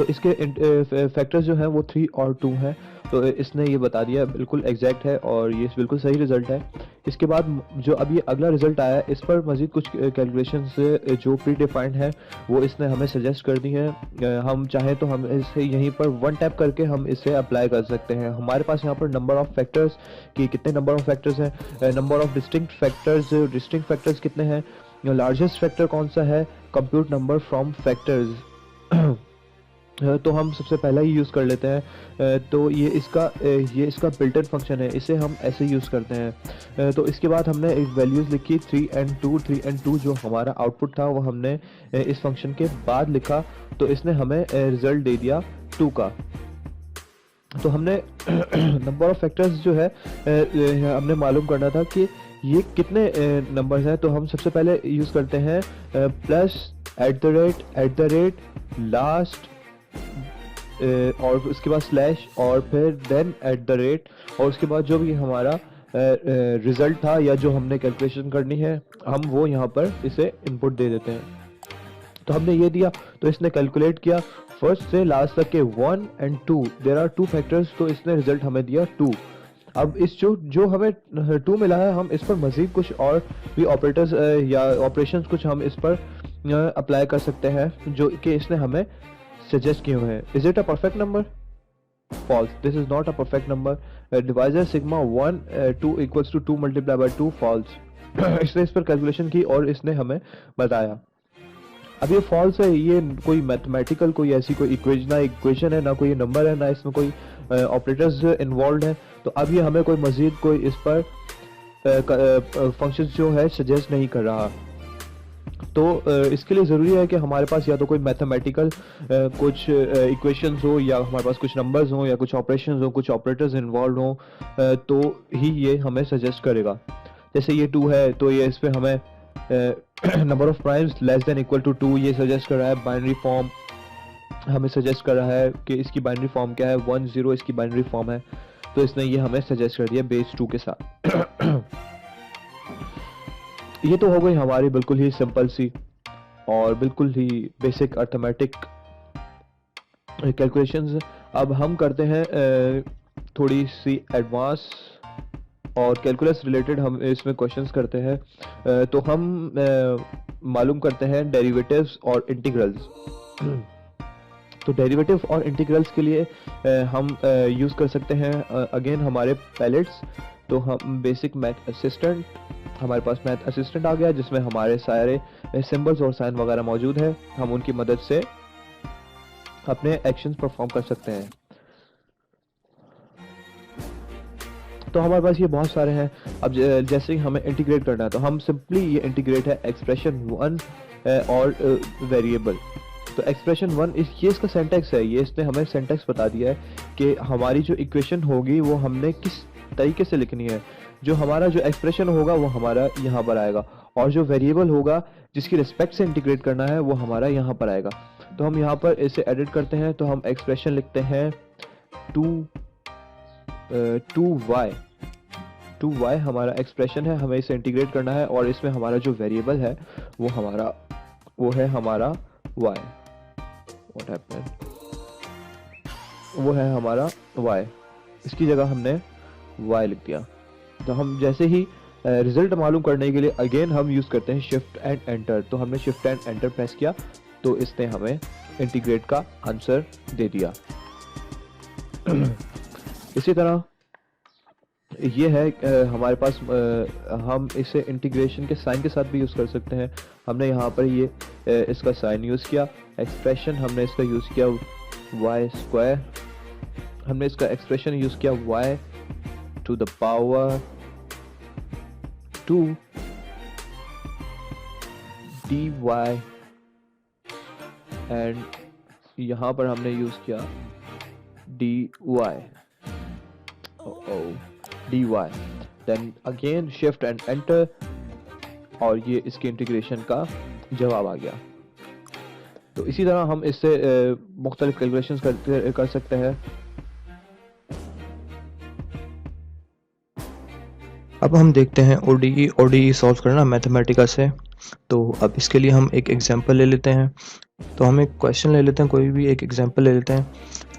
तो इसके फैक्टर्स जो हैं वो 3 और 2 हैं। तो इसने ये बता दिया, बिल्कुल एग्जैक्ट है और ये बिल्कुल सही रिजल्ट है। इसके बाद जो अब ये अगला रिजल्ट आया है, इस पर मज़ीद कुछ कैलकुलेशंस जो प्री डिफाइंड है वो इसने हमें सजेस्ट कर दी हैं। हम चाहें तो हम इसे यहीं पर वन टैप करके हम इसे अप्लाई कर सकते हैं। हमारे पास यहाँ पर नंबर ऑफ फैक्टर्स कि कितने नंबर ऑफ फैक्टर्स हैं, नंबर ऑफ डिस्टिंक्ट फैक्टर्स कितने हैं, लार्जेस्ट फैक्टर कौन सा है, कंप्यूट नंबर फ्रॉम फैक्टर्स। तो हम सबसे पहला ही यूज़ कर लेते हैं। तो ये इसका बिल्ट इन फंक्शन है, इसे हम ऐसे यूज़ करते हैं। तो इसके बाद हमने एक वैल्यूज़ लिखी 3 and 2 जो हमारा आउटपुट था वो हमने इस फंक्शन के बाद लिखा। तो इसने हमें रिजल्ट दे दिया 2 का। तो हमने नंबर ऑफ फैक्टर्स जो है हमने मालूम करना था कि ये कितने नंबर्स हैं। तो हम सबसे पहले यूज़ करते हैं plus at the rate last और उसके बाद स्लैश और फिर देन एट द रेट, और उसके बाद जो भी हमारा रिजल्ट था या जो हमने कैलकुलेशन करनी है हम वो यहाँ पर इसे इनपुट दे देते हैं। तो हमने ये दिया, तो इसने कैलकुलेट किया फर्स्ट से लास्ट तक के 1 and 2 देयर आर 2 फैक्टर्स। तो इसने रिजल्ट हमें दिया 2। अब इस जो हमें 2 मिला है, हम इस पर मजीद कुछ और भी ऑपरेटर्स या ऑपरेशंस कुछ हम इस पर अप्लाई कर सकते हैं जो कि इसने हमें सजेस्ट किए हुए हैं। Is it a perfect number? False, this is not a perfect number. Divisor sigma 1 2 equals to 2 multiply by 2, false. इसने इस पर कैलकुलेशन की और इसने हमें बताया। अब ये फॉल्स है, ये कोई मैथमेटिकल कोई ऐसी कोई इक्वेशन है, ना कोई नंबर है, ना इसमें कोई ऑपरेटर्स इन्वॉल्व है। तो अब ये हमें कोई मजीद कोई इस पर फंक्शन जो है सजेस्ट नहीं कर रहा। तो इसके लिए ज़रूरी है कि हमारे पास या तो कोई मैथमेटिकल कुछ इक्वेशंस हो, या हमारे पास कुछ नंबर्स हो, या कुछ ऑपरेशंस हो, कुछ ऑपरेटर्स इन्वॉल्व हो, तो ही ये हमें सजेस्ट करेगा। जैसे ये 2 है तो ये इस पर हमें number of primes less than equal to 2 ये सजेस्ट कर रहा है। बाइनरी फॉर्म हमें सजेस्ट कर रहा है कि इसकी बाइनरी फॉर्म क्या है, 1 0 इसकी बाइनरी फॉर्म है। तो इसने ये हमें सजेस्ट कर दिया बेस 2 के साथ। ये तो हो गई हमारी बिल्कुल ही सिंपल सी और बिल्कुल ही बेसिक अर्थमेटिक कैलकुलेशंस। अब हम करते हैं थोड़ी सी एडवांस और कैलकुलस रिलेटेड हम इसमें क्वेश्चंस करते हैं। तो हम मालूम करते हैं डेरिवेटिव्स और इंटीग्रल्स। तो डेरिवेटिव और इंटीग्रल्स के लिए हम यूज़ कर सकते हैं अगेन हमारे पैलेट्स। तो हम बेसिक मैथ असिस्टेंट, हमारे पास मैथ असिस्टेंट आ गया जिसमें हमारे सारे सिंबल्स और साइन वगैरह मौजूद है। हम उनकी मदद से अपने एक्शंस परफॉर्म कर सकते हैं। तो हमारे पास ये बहुत सारे हैं। अब जैसे हमें इंटीग्रेट करना है तो हम सिंपली ये इंटीग्रेट है एक्सप्रेशन 1 और वेरिएबल। तो एक्सप्रेशन 1 ये इसका सिंटैक्स है, ये इसने हमें सिंटैक्स बता दिया है कि हमारी जो इक्वेशन होगी वो हमने किस तरीके से लिखनी है। जो हमारा जो एक्सप्रेशन होगा वो हमारा यहाँ पर आएगा, और जो वेरिएबल होगा जिसकी रिस्पेक्ट से इंटीग्रेट करना है वो हमारा यहाँ पर आएगा। तो हम यहाँ पर इसे एडिट करते हैं। तो हम एक्सप्रेशन लिखते हैं 2y हमारा एक्सप्रेशन है, हमें इसे इंटीग्रेट करना है, और इसमें हमारा जो वेरिएबल है वो है हमारा y। What happened? वो है हमारा y, इसकी जगह हमने y लिख दिया। तो हम जैसे ही रिजल्ट मालूम करने के लिए अगेन हम यूज करते हैं शिफ्ट एंड एंटर। तो हमने शिफ्ट एंड एंटर प्रेस किया तो इसने हमें इंटीग्रेट का आंसर दे दिया। इसी तरह ये है हमारे पास हम इसे इंटीग्रेशन के साइन के साथ भी यूज़ कर सकते हैं। हमने यहाँ पर ये इसका साइन यूज़ किया। एक्सप्रेशन हमने इसका यूज़ किया y स्क्वायर, हमने इसका एक्सप्रेशन यूज़ किया y to the power 2 dy, and यहाँ पर हमने यूज़ किया dy, dy, then again shift and enter, और ये इसके इंटीग्रेशन का जवाब आ गया। तो इसी तरह हम इससे मुख्तलिफ कैलकुलेशंस कर सकते हैं। अब हम देखते हैं ODE सॉल्व करना मैथमेटिका से। तो अब इसके लिए हम एक एग्जांपल ले लेते हैं। तो हम एक क्वेश्चन ले लेते हैं, कोई भी एक एग्जांपल ले लेते हैं।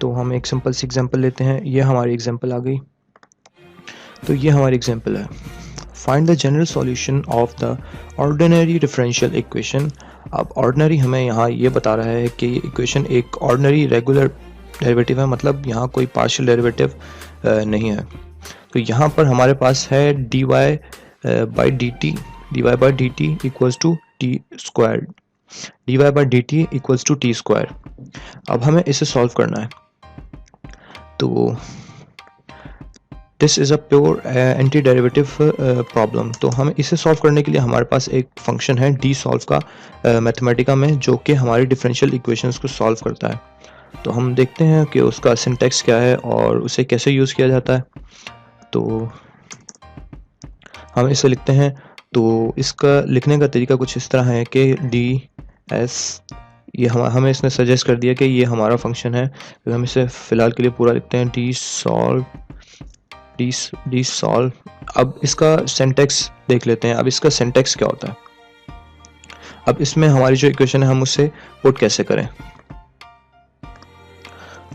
तो हम एक सिंपल सी एग्जांपल लेते हैं, ये हमारी एग्जांपल आ गई। तो ये हमारी एग्जांपल है, find the general solution of the ordinary differential equation. अब ऑर्डिनरी हमें यहाँ ये बता रहा है कि ये इक्वेशन एक ऑर्डिनरी रेगुलर डेरिवेटिव है, मतलब यहाँ कोई पार्शियल डेरिवेटिव नहीं है। तो यहाँ पर हमारे पास है dy by D T equals to T square, dy by D T equals to T square. अब हमें इसे सॉल्व करना है। तो this is a pure anti derivative problem. तो हम इसे सॉल्व करने के लिए हमारे पास एक फंक्शन है डी सॉल्व का मैथमेटिका में, जो कि हमारी डिफरेंशियल इक्वेशंस को सॉल्व करता है। तो हम देखते हैं कि उसका सिंटैक्स क्या है और उसे कैसे यूज़ किया जाता है। तो हम इसे लिखते हैं। तो इसका लिखने का तरीका कुछ इस तरह है कि डी एस, ये हमें इसने सजेस्ट कर दिया कि ये हमारा फंक्शन है, तो हम इसे फ़िलहाल के लिए पूरा लिखते हैं, डी सॉल्व। अब इसका सिंटैक्स देख लेते हैं। अब इसका सिंटैक्स क्या होता है, अब इसमें हमारी जो इक्वेशन है हम उसे पुट कैसे करें।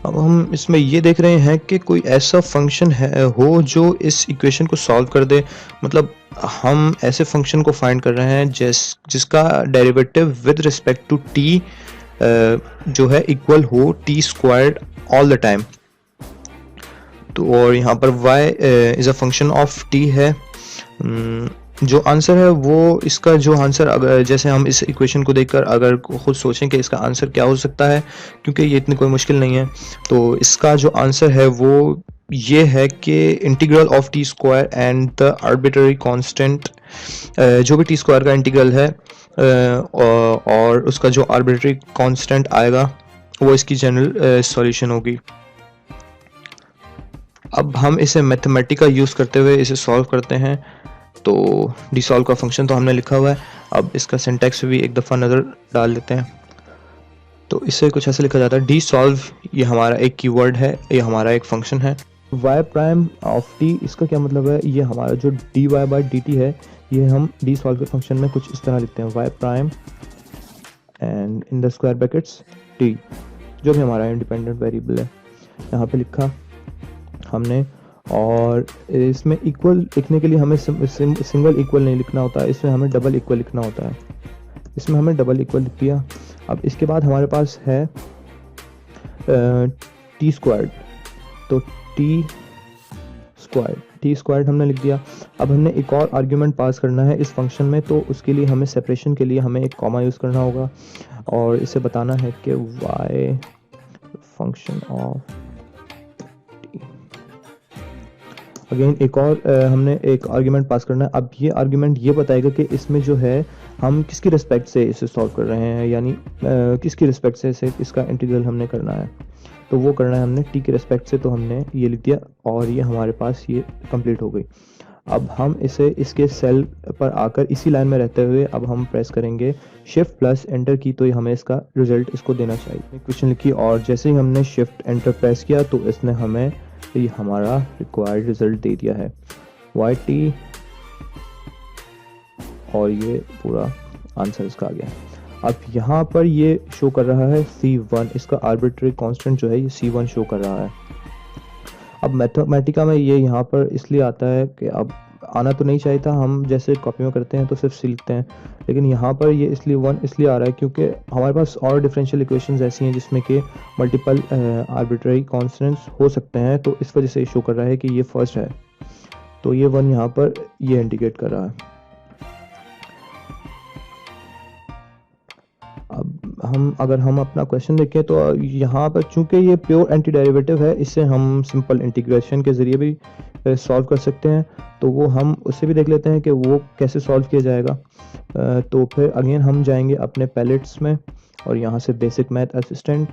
अब हम इसमें ये देख रहे हैं कि कोई ऐसा फंक्शन है हो जो इस इक्वेशन को सॉल्व कर दे, मतलब हम ऐसे फंक्शन को फाइंड कर रहे हैं जिसका derivative with respect to T जो है इक्वल हो T squared all the time. तो और यहाँ पर y is a function of t है। जो आंसर है वो, इसका जो आंसर, अगर जैसे हम इस इक्वेशन को देखकर अगर खुद सोचें कि इसका आंसर क्या हो सकता है, क्योंकि ये इतनी कोई मुश्किल नहीं है, तो इसका जो आंसर है वो ये है कि integral of T square and the arbitrary constant, जो भी टी स्क्वायर का इंटीग्रल है और उसका जो आर्बिट्ररी कांस्टेंट आएगा वो इसकी जनरल सॉल्यूशन होगी। अब हम इसे मैथमेटिका यूज़ करते हुए इसे सॉल्व करते हैं। तो डी सॉल्व का फंक्शन तो हमने लिखा हुआ है, अब इसका सिंटैक्स भी एक दफ़ा नज़र डाल लेते हैं। तो इसे कुछ ऐसे लिखा जाता है, डी सॉल्व ये हमारा एक कीवर्ड है, ये हमारा एक फंक्शन है। y प्राइम ऑफ t, इसका क्या मतलब है, ये हमारा जो dy बाई डी टी है, ये हम डी सॉल्व के फंक्शन में कुछ इस तरह लिखते हैं, y prime and in the square brackets t, जो भी हमारा इंडिपेंडेंट वेरिएबल है यहाँ पे लिखा हमने। और इसमें इक्वल लिखने के लिए हमें सिंगल इक्वल नहीं लिखना होता है, इसमें हमें डबल इक्वल लिखना होता है। इसमें हमने डबल इक्वल लिख दिया। अब इसके बाद हमारे पास है टी स्क्वायर्ड, तो टी स्क्वायर्ड हमने लिख दिया। अब हमने एक और आर्ग्यूमेंट पास करना है इस फंक्शन में, तो उसके लिए हमें सेपरेशन के लिए हमें एक कॉमा यूज़ करना होगा और इसे बताना है कि y फंक्शन ऑफ अगेन एक और हमने एक आर्ग्यूमेंट पास करना है। अब ये आर्ग्यूमेंट ये बताएगा कि इसमें जो है हम किसकी रिस्पेक्ट से इसे सॉल्व कर रहे हैं, यानी किसकी रिस्पेक्ट से इसे इसका इंटीग्रल हमने करना है। तो वो करना है हमने टी की रिस्पेक्ट से, तो हमने ये लिख दिया और ये हमारे पास ये कंप्लीट हो गई। अब हम इसे इसके सेल पर आकर इसी लाइन में रहते हुए अब हम प्रेस करेंगे शिफ्ट प्लस एंटर की, तो ये हमें इसका रिजल्ट इसको देना चाहिए। क्वेश्चन लिखी और जैसे ही हमने शिफ्ट एंटर प्रेस किया तो इसने हमें ये हमारा रिक्वायर्ड रिजल्ट दे दिया है yt, और ये पूरा आंसर इसका आ गया। अब यहाँ पर ये शो कर रहा है c1, इसका आर्बिट्ररी कांस्टेंट जो है ये c1 शो कर रहा है। अब मैथमेटिका में ये यहाँ पर इसलिए आता है कि अब आना तो नहीं चाहिए था, हम जैसे कॉपी में करते हैं तो सिर्फ सी लिखते हैं, लेकिन यहाँ पर ये इसलिए 1 इसलिए आ रहा है क्योंकि हमारे पास और डिफरेंशियल इक्वेशंस ऐसी हैं जिसमें कि मल्टीपल आर्बिट्ररी कांस्टेंट्स हो सकते हैं, तो इस वजह से शो कर रहा है कि ये फर्स्ट है, तो ये 1 यहाँ पर ये इंडिकेट कर रहा है। अब अगर हम अपना क्वेश्चन देखें तो यहाँ पर चूंकि ये प्योर एंटी डेरिवेटिव है, इससे हम सिंपल इंटीग्रेशन के ज़रिए भी सॉल्व कर सकते हैं, तो वो हम उससे भी देख लेते हैं कि वो कैसे सॉल्व किया जाएगा। तो फिर अगेन हम जाएंगे अपने पैलेट्स में और यहाँ से बेसिक मैथ असिस्टेंट,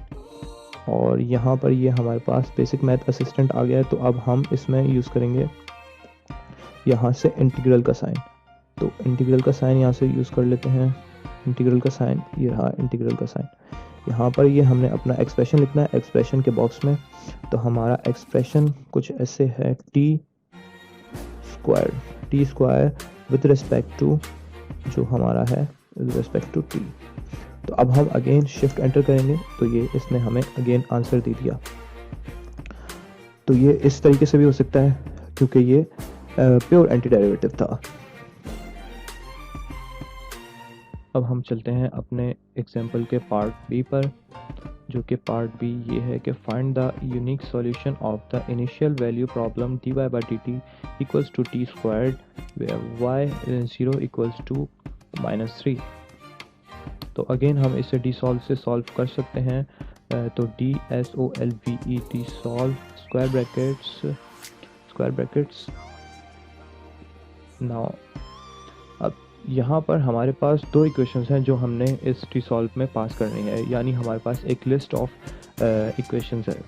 और यहाँ पर ये हमारे पास बेसिक मैथ असिस्टेंट आ गया है। तो अब हम इसमें यूज़ करेंगे यहाँ से इंटीग्रल का साइन, तो इंटीग्रल का साइन यहाँ से यूज़ कर लेते हैं। इंटीग्रल का साइन ये रहा, इंटीग्रल का साइन यहाँ पर ये हमने अपना एक्सप्रेशन लिखना है एक्सप्रेशन के बॉक्स में। तो हमारा एक्सप्रेशन कुछ ऐसे है T square with respect to जो हमारा है विद रिस्पेक्ट टू t। तो अब हम अगेन शिफ्ट एंटर करेंगे तो ये इसने हमें अगेन आंसर दे दिया। तो ये इस तरीके से भी हो सकता है क्योंकि ये प्योर एंटी डेरिवेटिव था। अब हम चलते हैं अपने एग्जाम्पल के पार्ट बी पर, जो कि पार्ट बी ये है कि find the unique solution of the initial value problem dy by dt equals to t squared where y0 equals to -3। तो अगेन हम इसे डिसॉल्व से सॉल्व कर सकते हैं। तो DSOLVE dissolve square brackets now. अब यहाँ पर हमारे पास दो इक्वेशंस हैं जो हमने इस डिसॉल्व में पास करनी है, यानी हमारे पास एक लिस्ट ऑफ इक्वेशंस है।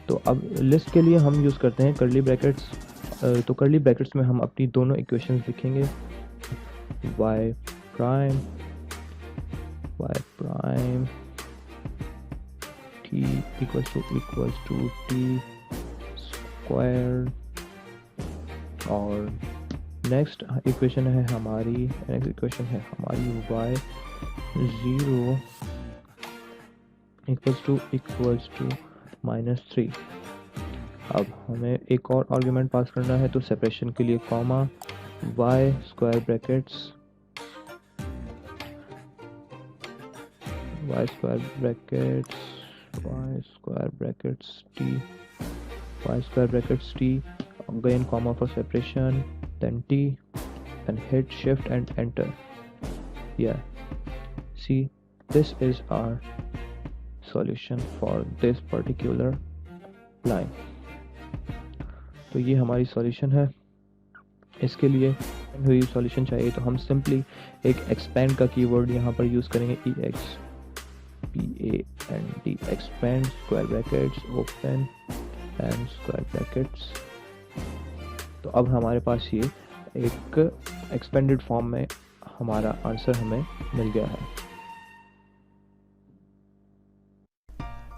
तो अब लिस्ट के लिए हम यूज़ करते हैं कर्ली ब्रैकेट्स। तो कर्ली ब्रैकेट्स में हम अपनी दोनों इक्वेशंस लिखेंगे, y prime t equals to t square, और नेक्स्ट इक्वेशन है हमारी y0 इक्वल्स टू -3। अब हमें एक और आर्गुमेंट पास करना है, तो सेपरेशन के लिए comma y square brackets t, again comma for separation, then t, and hit shift and enter. Yeah, see, this is our solution for this particular line. तो ये हमारी सॉल्यूशन है। इसके लिए हुई सॉल्यूशन चाहिए तो हम सिंपली एक एक्सपेंड का कीवर्ड यहाँ पर यूज़ करेंगे, expand, expand square brackets open and square brackets. तो अब हमारे पास ये एक एक्सपेंडेड फॉर्म में हमारा आंसर हमें मिल गया है।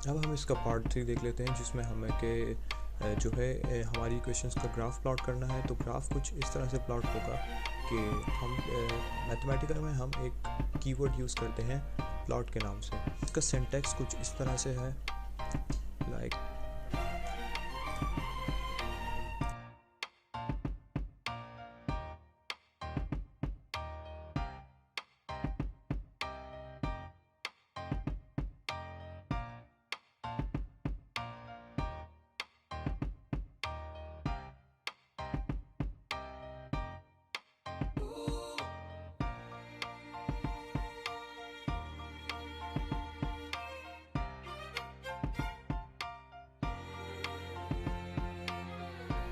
अब हम इसका पार्ट 3 देख लेते हैं, जिसमें हमें के जो है हमारी इक्वेशंस का ग्राफ प्लॉट करना है। तो ग्राफ कुछ इस तरह से प्लॉट होगा कि हम मैथमेटिकल में हम एक कीवर्ड यूज़ करते हैं प्लॉट के नाम से। इसका सिंटैक्स कुछ इस तरह से है, लाइक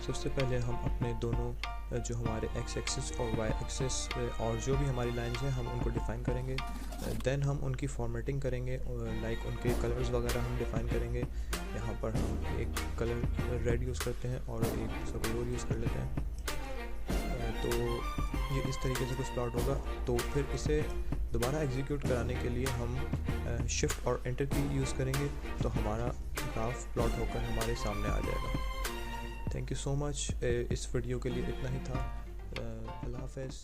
सबसे पहले हम अपने दोनों जो हमारे x एक्सिस और y एक्सिस और जो भी हमारी लाइंस हैं हम उनको डिफ़ाइन करेंगे। देन हम उनकी फॉर्मेटिंग करेंगे, लाइक उनके कलर्स वगैरह हम डिफ़ाइन करेंगे। यहाँ पर हम एक कलर रेड यूज़ करते हैं और एक दूसरा कोई और यूज़ कर लेते हैं। तो ये इस तरीके से कुछ प्लॉट होगा। तो फिर इसे दोबारा एग्जीक्यूट कराने के लिए हम शिफ्ट और एंटर की यूज़ करेंगे, तो हमारा ग्राफ प्लॉट होकर हमारे सामने आ जाएगा। Thank you so much. इस वीडियो के लिए इतना ही था। अल्लाह हाफ़िज़।